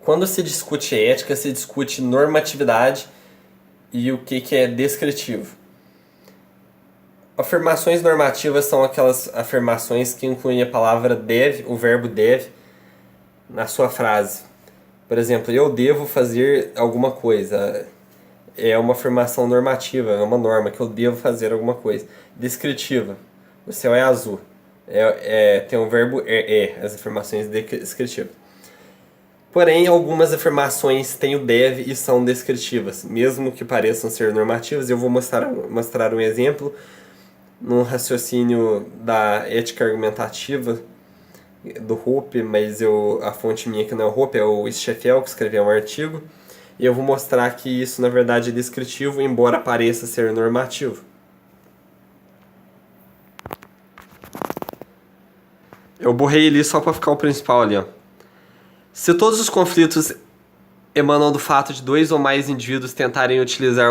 Quando se discute ética, se discute normatividade e o que é descritivo. Afirmações normativas são aquelas afirmações que incluem a palavra deve, o verbo deve, na sua frase. Por exemplo, eu devo fazer alguma coisa. É uma afirmação normativa, é uma norma que eu devo fazer alguma coisa. Descritiva. O céu é azul. Tem um verbo as afirmações descritivas. Porém, algumas afirmações têm o deve e são descritivas, mesmo que pareçam ser normativas. Eu vou mostrar um exemplo num raciocínio da ética argumentativa do Hoppe, mas a fonte minha aqui não é o Hoppe, é o Scheffel, que escreveu um artigo. E eu vou mostrar que isso, na verdade, é descritivo, embora pareça ser normativo. Eu borrei ali só para ficar o principal ali, ó. Se todos os conflitos emanam do fato de dois ou mais indivíduos tentarem utilizar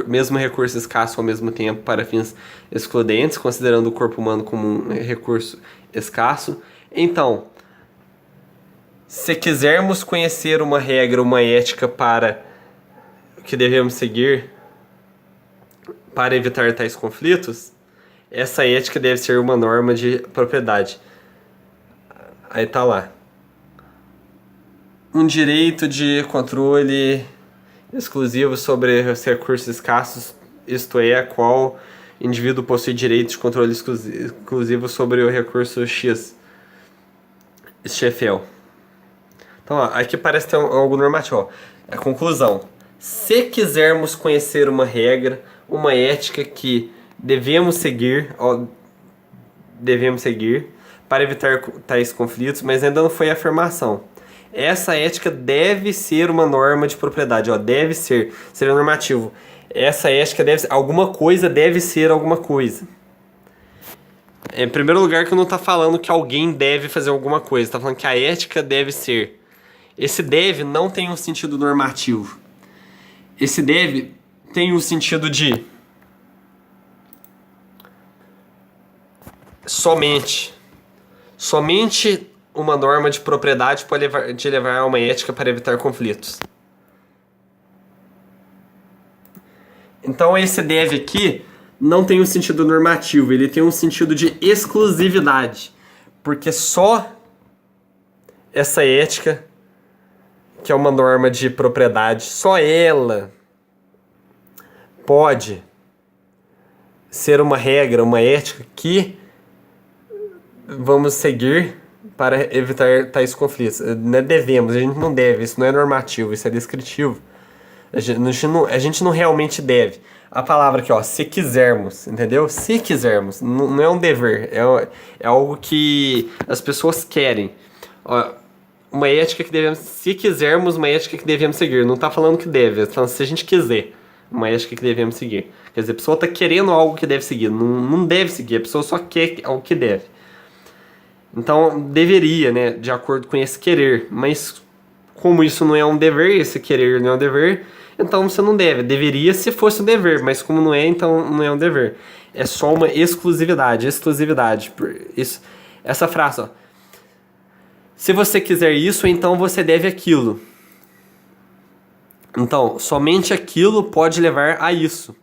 mesmo recurso escasso ao mesmo tempo para fins excludentes, considerando o corpo humano como um recurso escasso, então, se quisermos conhecer uma regra, uma ética para que devemos seguir para evitar tais conflitos, essa ética deve ser uma norma de propriedade. Aí tá lá. Um direito de controle exclusivo sobre os recursos escassos, isto é, a qual indivíduo possui direito de controle exclusivo sobre o recurso X. Scheffel. Então, ó, aqui parece ter algo normativo. Ó. A conclusão. Se quisermos conhecer uma regra, uma ética que devemos seguir para evitar tais conflitos, mas ainda não foi afirmação. Essa ética deve ser uma norma de propriedade, ó, deve ser, seria normativo. Essa ética deve ser, alguma coisa deve ser alguma coisa. Em primeiro lugar, que não está falando que alguém deve fazer alguma coisa, está falando que a ética deve ser. Esse deve não tem um sentido normativo. Esse deve tem um sentido de somente uma norma de propriedade pode levar a uma ética para evitar conflitos. Então esse deve aqui não tem um sentido normativo, ele tem um sentido de exclusividade. Porque só essa ética, que é uma norma de propriedade, só ela pode ser uma regra, uma ética que vamos seguir para evitar tais conflitos. Não devemos, a gente não deve, isso não é normativo, isso é descritivo. A gente não realmente deve. A palavra aqui, ó, se quisermos, entendeu? Se quisermos, não é um dever, é algo que as pessoas querem. Ó, uma ética que devemos, se quisermos, uma ética que devemos seguir. Não está falando que deve, está falando se a gente quiser, uma ética que devemos seguir. Quer dizer, a pessoa está querendo algo que deve seguir, não deve seguir, a pessoa só quer algo que deve. Então, deveria, né, de acordo com esse querer, mas como isso não é um dever, esse querer não é um dever, então você não deve. Deveria se fosse um dever, mas como não é, então não é um dever. É só uma exclusividade. Isso, essa frase, ó. Se você quiser isso, então você deve aquilo. Então, somente aquilo pode levar a isso.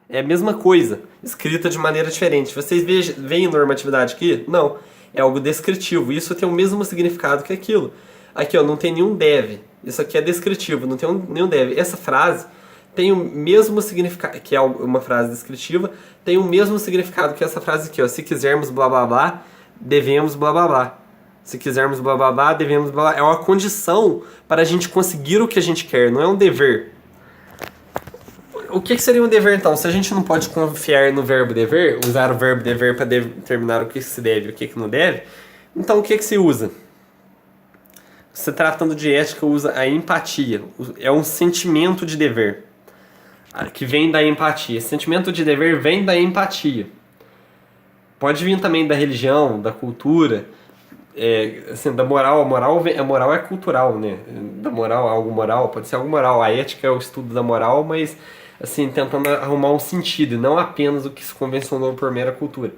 É a mesma coisa, escrita de maneira diferente. Vocês veem normatividade aqui? Não. É algo descritivo. Isso tem o mesmo significado que aquilo. Aqui, ó, não tem nenhum deve. Isso aqui é descritivo, não tem nenhum deve. Essa frase tem o mesmo significado, que é uma frase descritiva, tem o mesmo significado que essa frase aqui, ó. Se quisermos blá blá blá, devemos blá blá blá. Se quisermos blá blá blá, devemos blá blá. É uma condição para a gente conseguir o que a gente quer, não é um dever. O que seria um dever, então? Se a gente não pode confiar no verbo dever, usar o verbo dever para determinar o que se deve e o que não deve, então o que se usa? Se tratando de ética, usa a empatia. É um sentimento de dever, que vem da empatia. Esse sentimento de dever vem da empatia. Pode vir também da religião, da cultura, assim, da moral. A moral é cultural, né? Da moral, algo moral, pode ser algo moral. A ética é o estudo da moral, mas assim, tentando arrumar um sentido, e não apenas o que se convencionou por mera cultura.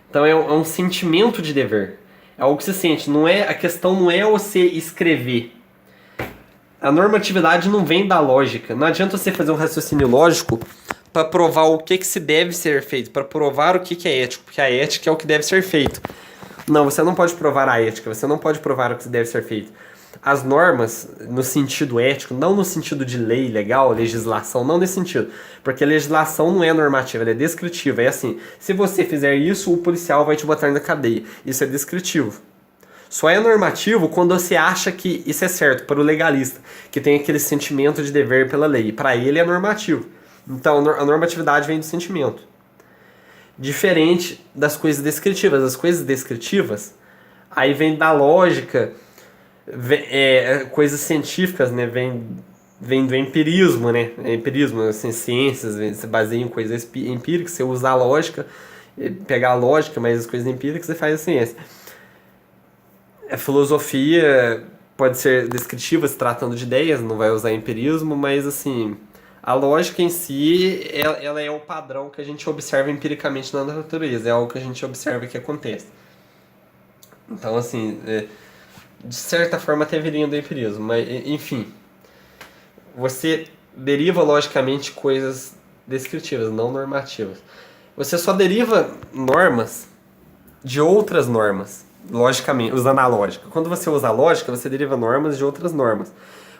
Então é um sentimento de dever. É algo que se sente. A questão não é você escrever. A normatividade não vem da lógica. Não adianta você fazer um raciocínio lógico para provar o que se deve ser feito, para provar o que é ético, porque a ética é o que deve ser feito. Não, você não pode provar a ética, você não pode provar o que deve ser feito. As normas, no sentido ético, não no sentido de lei legal, legislação, não nesse sentido. Porque a legislação não é normativa, ela é descritiva. É assim, se você fizer isso, o policial vai te botar na cadeia. Isso é descritivo. Só é normativo quando você acha que isso é certo, para o legalista, que tem aquele sentimento de dever pela lei. Para ele é normativo. Então a normatividade vem do sentimento. Diferente das coisas descritivas. As coisas descritivas, aí vem da lógica, coisas científicas, né? Vem do empirismo, né? Empirismo, assim, ciências, se baseia em coisas empíricas, você usa a lógica, pegar a lógica, mas as coisas empíricas você faz a ciência. A filosofia pode ser descritiva, se tratando de ideias, não vai usar empirismo, mas assim, a lógica em si, ela é o padrão que a gente observa empiricamente na natureza, é algo que a gente observa que acontece. Então, assim, de certa forma até viria do empirismo, mas enfim, você deriva logicamente coisas descritivas, não normativas. Você só deriva normas de outras normas. Logicamente, usando a lógica. Quando você usa a lógica, você deriva normas de outras normas.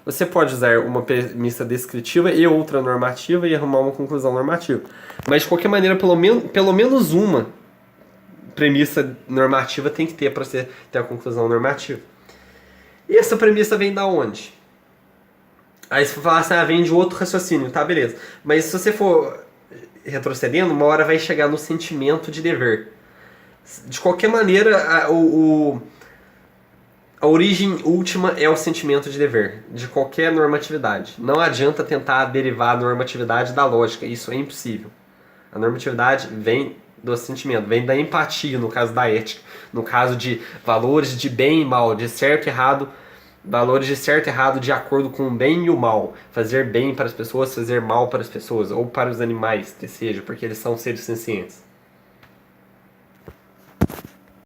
Você pode usar uma premissa descritiva e outra normativa e arrumar uma conclusão normativa. Mas de qualquer maneira, pelo menos uma premissa normativa tem que ter para você ter a conclusão normativa. E essa premissa vem da onde? Aí você fala assim, vem de outro raciocínio, tá, beleza. Mas se você for retrocedendo, uma hora vai chegar no sentimento de dever. De qualquer maneira, a origem última é o sentimento de dever, de qualquer normatividade. Não adianta tentar derivar a normatividade da lógica, isso é impossível. A normatividade vem do sentimento, vem da empatia, no caso da ética, no caso de valores de bem e mal, de certo e errado, valores de certo e errado de acordo com o bem e o mal. Fazer bem para as pessoas, fazer mal para as pessoas, ou para os animais, que seja, porque eles são seres sencientes.